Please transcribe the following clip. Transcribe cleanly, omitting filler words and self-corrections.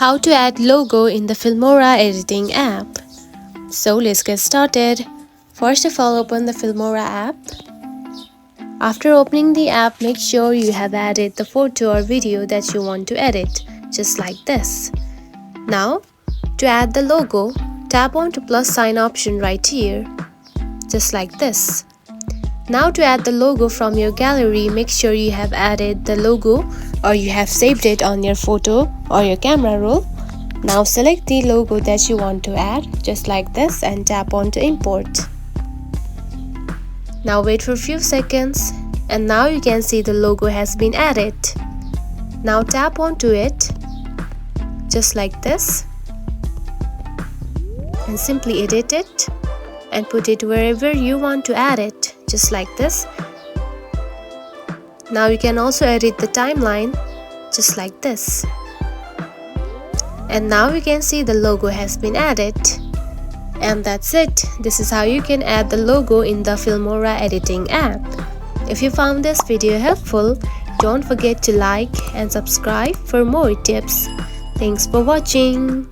How to add logo in the Filmora editing app. So let's get started. First of all, open the Filmora app. After opening the app, make sure you have added the photo or video that you want to edit, just like this. Now, to add the logo, tap on to plus sign option right here, just like this. Now to add the logo from your gallery, make sure you have added the logo or you have saved it on your photo or your camera roll. Now select the logo that you want to add, just like this, and tap on to import. Now wait for a few seconds and now you can see the logo has been added. Now tap onto it, just like this, and simply edit it and put it wherever you want to add it, just like this. Now you can also edit the timeline, just like this. And now you can see the logo has been added. And that's it. This is how you can add the logo in the Filmora editing app. If you found this video helpful, don't forget to like and subscribe for more tips. Thanks for watching.